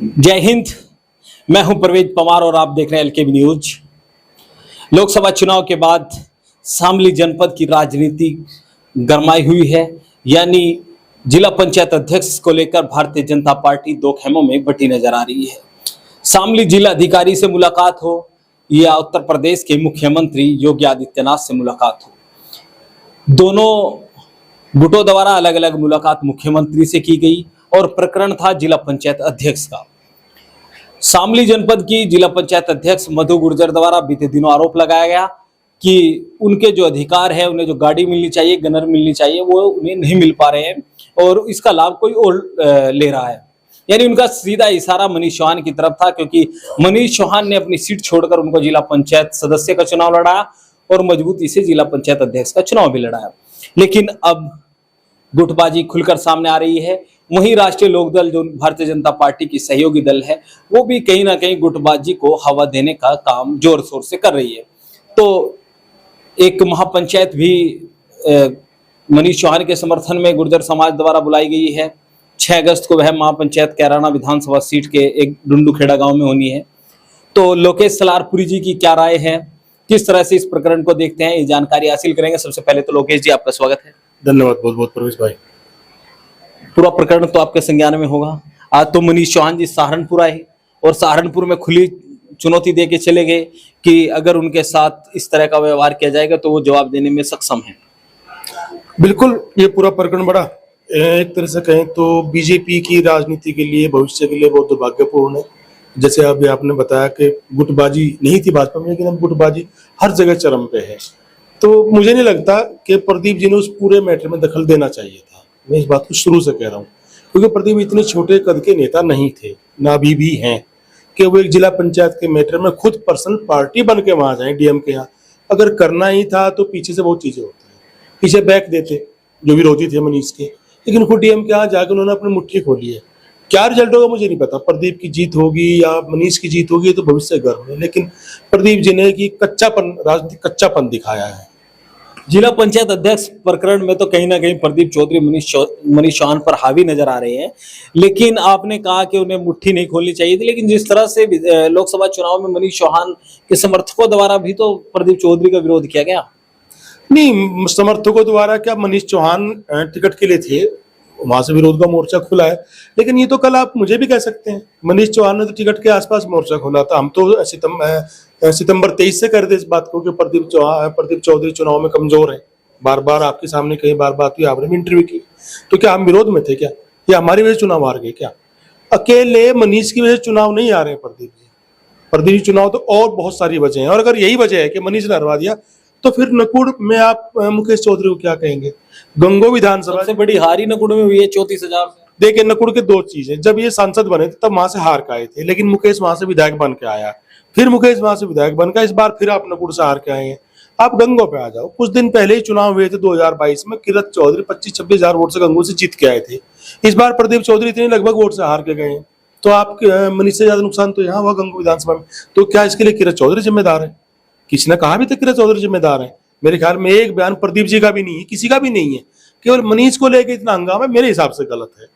जय हिंद। मैं हूं परवेज पवार और आप देख रहे हैं एलकेबी न्यूज। लोकसभा चुनाव के बाद शामली जनपद की राजनीति गरमाई हुई है, यानी जिला पंचायत अध्यक्ष को लेकर भारतीय जनता पार्टी दो खेमों में बटी नजर आ रही है। शामली जिला अधिकारी से मुलाकात हो या उत्तर प्रदेश के मुख्यमंत्री योगी आदित्यनाथ से मुलाकात हो, दोनों गुटों द्वारा अलग अलग मुलाकात मुख्यमंत्री से की गई और प्रकरण था जिला पंचायत अध्यक्ष का। शामली जनपद की जिला पंचायत अध्यक्ष मधु गुर्जर द्वारा बीते दिनों आरोप लगाया गया कि उनके जो अधिकार है, उन्हें जो गाड़ी मिलनी चाहिए, गनर मिलनी चाहिए, वो उन्हें नहीं मिल पा रहे हैं और इसका लाभ कोई और ले रहा है। यानी उनका सीधा इशारा मनीष चौहान की तरफ था, क्योंकि मनीष चौहान ने अपनी सीट छोड़कर उनको जिला पंचायत सदस्य का चुनाव लड़ाया और मजबूती से जिला पंचायत अध्यक्ष का चुनाव भी लड़ाया। लेकिन अब गुटबाजी खुलकर सामने आ रही है। वहीं राष्ट्रीय लोकदल, जो भारतीय जनता पार्टी की सहयोगी दल है, वो भी कहीं ना कहीं गुटबाजी को हवा देने का काम जोर शोर से कर रही है। तो एक महापंचायत भी मनीष चौहान के समर्थन में गुर्जर समाज द्वारा बुलाई गई है। 6 अगस्त को वह महापंचायत कैराना विधानसभा सीट के एक डुंडूखेड़ा गांव में होनी है। तो लोकेश सलारपुरी जी की क्या राय है, किस तरह से इस प्रकरण को देखते हैं, ये जानकारी हासिल करेंगे। सबसे पहले तो लोकेश जी, आपका स्वागत है। धन्यवाद बहुत बहुत प्रवेश भाई। पूरा प्रकरण तो आपके संज्ञान में होगा। आज तो मनीष चौहान जी सहारनपुर आए और सहारनपुर में खुली चुनौती दे के चले गए कि अगर उनके साथ इस तरह का व्यवहार किया जाएगा तो वो जवाब देने में सक्षम है। बिल्कुल, ये पूरा प्रकरण बड़ा एक तरह से कहें तो बीजेपी की राजनीति के लिए, भविष्य के लिए बहुत दुर्भाग्यपूर्ण है। जैसे अभी आपने बताया कि गुटबाजी नहीं थी भाजपा में, लेकिन अब गुटबाजी हर जगह चरम पे है। तो मुझे नहीं लगता कि प्रदीप जी ने उस पूरे मैटर में दखल देना चाहिए था। मैं इस बात को शुरू से कह रहा हूँ, क्योंकि प्रदीप इतने छोटे कद के नेता नहीं थे, ना अभी भी हैं, कि वो एक जिला पंचायत के मैटर में खुद पर्सनल पार्टी बन के वहां जाए डीएम के यहाँ। अगर करना ही था तो पीछे से बहुत चीजें होती हैं, पीछे बैक देते जो विरोधी थे मनीष के, लेकिन खुद डीएम के यहाँ जाकर उन्होंने अपनी मुट्ठी खोली है। क्या रिजल्ट होगा मुझे नहीं पता, प्रदीप की जीत होगी या मनीष की जीत होगी तो भविष्य गर्व है, लेकिन प्रदीप जी ने की राजनीतिक कच्चापन दिखाया है। जिला पंचायत अध्यक्ष प्रकरण में तो कहीं ना कहीं प्रदीप चौधरी मनीष चौहान पर हावी नजर आ रहे हैं, लेकिन आपने कहा कि उन्हें मुट्ठी नहीं खोलनी चाहिए थी। लेकिन जिस तरह से लोकसभा चुनाव में मनीष चौहान के समर्थकों द्वारा भी तो प्रदीप चौधरी का विरोध किया गया। नहीं, समर्थकों द्वारा क्या, मनीष चौहान टिकट के लिए थे, वहां से विरोध का मोर्चा खुला है। लेकिन ये तो कल आप मुझे भी कह सकते हैं, मनीष चौहान ने तो टिकट के आसपास मोर्चा खोला था। हम तो सितंबर 23 से कर दे इस बात को कि प्रदीप चौधरी चुनाव में कमजोर है। बार बार आपके सामने कई बार बात हुई, आपने भी इंटरव्यू की, तो क्या हम विरोध में थे क्या, या हमारी वजह से चुनाव हार गए क्या? अकेले मनीष की वजह से चुनाव नहीं आ रहे हैं प्रदीप जी चुनाव तो और बहुत सारी वजह है। और अगर यही वजह है कि मनीष ने हरवा दिया, तो फिर नकुड़ में आप मुकेश चौधरी को क्या कहेंगे? गंगो विधानसभा से बड़ी हारी नकुड़ में हुई है 34,000 से। देखिए, नकुड़ के दो चीजें, जब ये सांसद बने थे तब वहां से हार के आए थे, लेकिन मुकेश वहां से विधायक बन के आया, फिर मुकेश वहां से विधायक बनकर इस बार फिर आप नकुड़ से हार के आए हैं। आप गंगो पे आ जाओ। कुछ दिन पहले ही चुनाव हुए थे 2022 में, किरत चौधरी 25-26 हजार वोट से गंगो से जीत के आए थे। इस बार प्रदीप चौधरी इतने लगभग वोट से हार के गए हैं, तो आप मनीष से ज्यादा नुकसान तो यहाँ हुआ गंगो विधानसभा में। तो क्या इसके लिए किरत चौधरी जिम्मेदार है? किसी ने कहा भी था किरत चौधरी जिम्मेदार है? मेरे ख्याल में एक बयान प्रदीप जी का भी नहीं है, किसी का भी नहीं है, केवल मनीष को लेकर इतना हंगामा मेरे हिसाब से गलत है।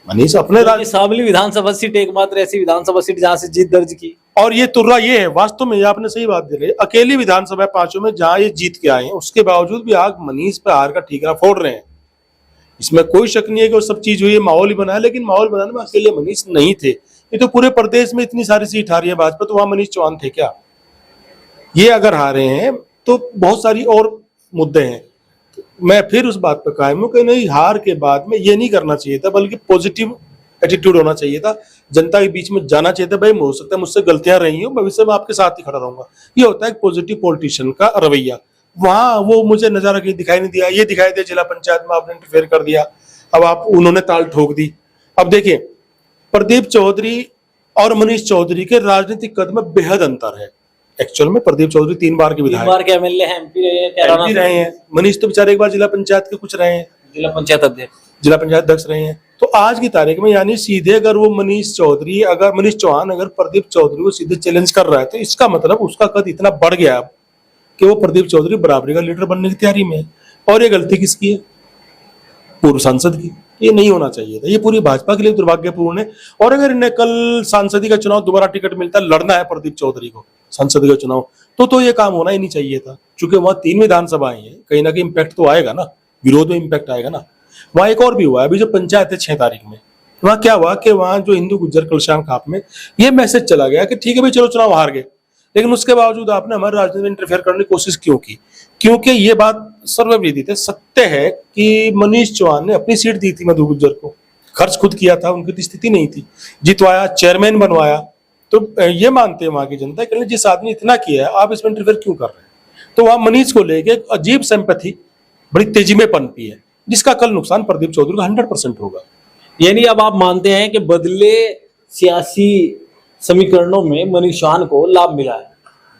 मनीष अपने शामली विधानसभा सीट एकमात्र ऐसी विधानसभा सीट जहां से जीत दर्ज की, और ये तुर्रा ये है वास्तव में, आपने सही बात दे रहे, अकेली विधानसभा 5 में जहां ये जीत के आए हैं, उसके बावजूद भी आग मनीष पे हार का ठीकरा फोड़ रहे हैं। इसमें कोई शक नहीं है कि वो सब चीज हुई है, माहौल ही बना है, लेकिन माहौल बनाने में अकेले मनीष नहीं थे। ये तो पूरे प्रदेश में इतनी सारी सीट हारी है भाजपा, तो वहां मनीष चौहान थे क्या? ये अगर हारे हैं तो बहुत सारी और मुद्दे हैं। मैं फिर उस बात पर कायम हूं कि नहीं, हार के बाद में ये नहीं करना चाहिए था, बल्कि पॉजिटिव एटीट्यूड होना चाहिए था, जनता के बीच में जाना चाहिए था। भाई, हो सकता है मुझसे गलतियां रही हो, भविष्य में आपके साथ ही खड़ा रहूंगा। ये होता है पॉजिटिव पॉलिटिशियन का रवैया। वहां वो मुझे नजारा कहीं दिखाई नहीं दिया। ये दिखाई दिया जिला पंचायत में आपने इंटरफेयर कर दिया, अब उन्होंने ताल ठोक दी। अब देखिए, प्रदीप चौधरी और मनीष चौधरी के राजनीतिक कद में बेहद अंतर है। एक्चुअल में प्रदीप चौधरी 3 बार के विधायक, 3 बार के एमएलए हैं, एमपी रहे हैं। मनीष तो बेचारे एक बार जिला पंचायत के कुछ रहे हैं, जिला पंचायत अध्यक्ष रहे हैं। तो आज की तारीख में यानी सीधे अगर वो मनीष चौहान अगर प्रदीप चौधरी को सीधे चैलेंज कर रहा है, तो इसका मतलब उसका कद इतना बढ़ गया कि वो प्रदीप चौधरी बराबरी का लीडर बनने की तैयारी में है। और ये गलती किसकी है? पूर्व सांसद की। ये नहीं होना चाहिए था, ये पूरी भाजपा के लिए दुर्भाग्यपूर्ण है। और अगर इन्हें कल सांसदी का चुनाव दोबारा टिकट मिलता, लड़ना है प्रदीप चौधरी को संसद का चुनाव, तो ये काम होना ही नहीं चाहिए था। क्योंकि वहां 3 विधानसभाएं हैं, कहीं ना कहीं इम्पैक्ट तो आएगा ना, विरोध में इम्पैक्ट आएगा ना। वहां एक और भी हुआ है, अभी जो पंचायत है 6 तारीख में, वहां क्या हुआ कि वहां जो हिंदू गुज्जर कलशान खाप में ये मैसेज चला गया कि ठीक है भाई चलो चुनाव हार गए, लेकिन उसके बावजूद आपने हमारे राजनीति में इंटरफेयर करने की कोशिश क्यों की? क्योंकि ये बात सर्वविदित है, सत्य है कि मनीष चौहान ने अपनी सीट दी थी मधु गुज्जर को, खर्च खुद किया था, उनकी तो स्थिति नहीं थी, जितवाया, चेयरमैन बनवाया। तो ये मानते हैं वहां की जनता कि जिस आदमी ने इतना किया है आप इसमें इंटरफेयर क्यों कर रहे हैं? तो वहां मनीष को लेके एक अजीब सिंपैथी बड़ी तेजी में पनपी है, जिसका कल नुकसान प्रदीप चौधरी का 100% होगा। यानी अब आप मानते हैं कि बदले सियासी समीकरणों में मनीष चौहान को लाभ मिला है?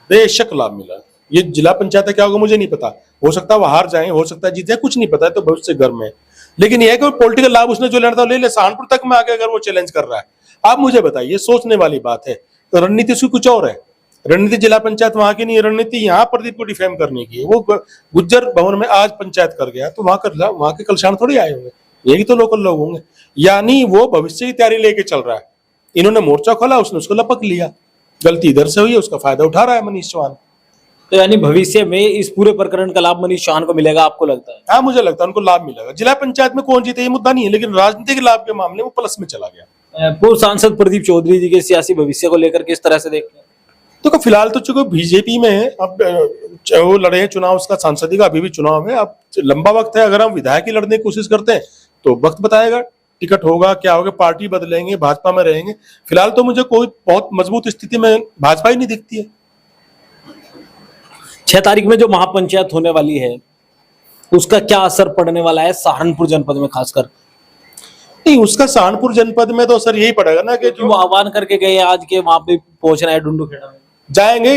बेशक लाभ मिला। ये जिला पंचायत क्या होगा मुझे नहीं पता, हो सकता है वो हार जाए, हो सकता है जीत जाए, कुछ नहीं पता है, तो भविष्य गर्म है। लेकिन यह है कि पॉलिटिकल लाभ उसने जो लेना था ले ले, सहारनपुर तक में आके अगर वो चैलेंज कर रहा है, आप मुझे बताइए, सोचने वाली बात है। तो रणनीति उसकी कुछ और है, रणनीति जिला पंचायत वहां की नहीं है, रणनीति यहाँ प्रदीप को डिफेम करने की है। वो गुज्जर भवन में आज पंचायत कर गया, तो वहां के कलशान थोड़ी आए होंगे, यही तो लोकल लोग होंगे। यानी वो भविष्य की तैयारी लेके चल रहा है। इन्होंने मोर्चा खोला, उसने उसको लपक लिया, गलती इधर से हुई है, उसका फायदा उठा रहा है मनीष चौहान। तो यानी भविष्य में इस पूरे प्रकरण का लाभ मनीष चौहान को मिलेगा, आपको लगता है? हाँ, मुझे लगता है उनको लाभ मिलेगा। जिला पंचायत में कौन जीते ये मुद्दा नहीं है, लेकिन राजनीतिक लाभ के मामले में प्लस में चला गया। पूर्व सांसद प्रदीप चौधरी जी के सियासी भविष्य को लेकर किस तरह से देखते हैं? तो फिलहाल तो चूंकि बीजेपी में है, अब वो लड़े हैं चुनाव, उसका सांसदी का अभी भी चुनाव है, अब लंबा वक्त है। अगर हम विधायक की लड़ने की कोशिश करते हैं तो वक्त बताएगा, टिकट होगा क्या होगा, पार्टी बदलेंगे, भाजपा में रहेंगे। फिलहाल तो मुझे कोई बहुत मजबूत स्थिति में भाजपा ही नहीं दिखती है। 6 तारीख में जो महापंचायत होने वाली है उसका क्या असर पड़ने वाला है सहारनपुर जनपद में खासकर? नहीं, उसका सहारनपुर जनपद में तो असर यही पड़ेगा ना कि जो आह्वान करके गए आज के वहां पे पहुंच रहे हैं डुंडूखेड़ा में, जाएंगे।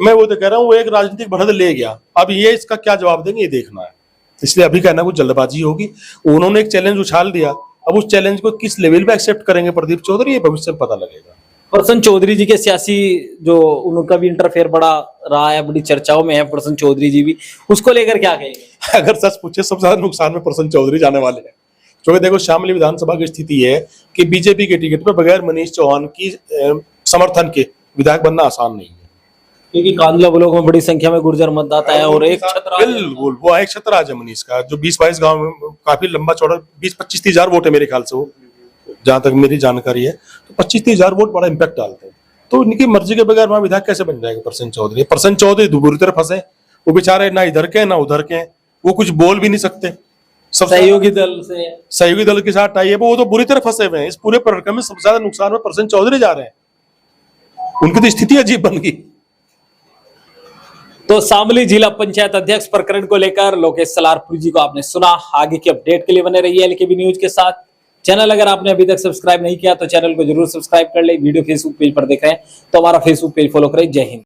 मैं वो तो कह रहा हूँ, वो एक राजनीतिक बढ़त ले गया, अब ये इसका क्या जवाब देंगे ये देखना है। इसलिए अभी कहना कुछ जल्दबाजी होगी। उन्होंने एक चैलेंज उछाल दिया, अब उस चैलेंज को किस लेवल पे एक्सेप्ट करेंगे प्रदीप चौधरी, ये भविष्य में पता लगेगा। प्रसन्न चौधरी जी के सियासी जो उनका भी इंटरफेयर बड़ा रहा है, बड़ी चर्चाओं में है प्रसन्न चौधरी जी भी, उसको लेकर क्या कहेंगे? अगर सच पूछे सबसे ज्यादा नुकसान में प्रसन्न चौधरी जाने वाले हैं। क्योंकि देखो शामली विधानसभा की स्थिति है कि बीजेपी के टिकट पर बगैर मनीष चौहान की समर्थन के विधायक बनना आसान नहीं है, क्योंकि कांदला ब्लॉक में बड़ी संख्या में गुर्जर मतदाता है और एक बिल्कुल वो एक छतराज है मनीष का, जो 20-22 गांव में काफी लंबा चौड़ा 20-25 हजार वोट है मेरे ख्याल से, वो जहां तक मेरी जानकारी है, तो 25-30 हजार वोट बड़ा इंपैक्ट डालते हैं। तो इनकी मर्जी के बगैर वहां विधायक कैसे बन जाएगा प्रसन्न चौधरी? प्रसन्न चौधरी बुरी तरह फंसे, वो बेचारे ना इधर के ना उधर के, वो कुछ बोल भी नहीं सकते। सब सहयोगी दल के साथ टाई है, वो तो बुरी तरह फंसे हुए हैं। इस पूरे प्रकरण में सबसे ज्यादा नुकसान में प्रसन्न चौधरी जा रहे हैं, उनकी तो स्थिति अजीब बन गई। तो शामली जिला पंचायत अध्यक्ष प्रकरण को लेकर लोकेश सलारपुरी जी को आपने सुना। आगे की अपडेट के लिए बने रहिए एलकेबी न्यूज के साथ। चैनल अगर आपने अभी तक सब्सक्राइब नहीं किया तो चैनल को जरूर सब्सक्राइब कर ले। वीडियो फेसबुक पेज पर देख रहे हैं तो हमारा फेसबुक पेज फॉलो करें। जय हिंद।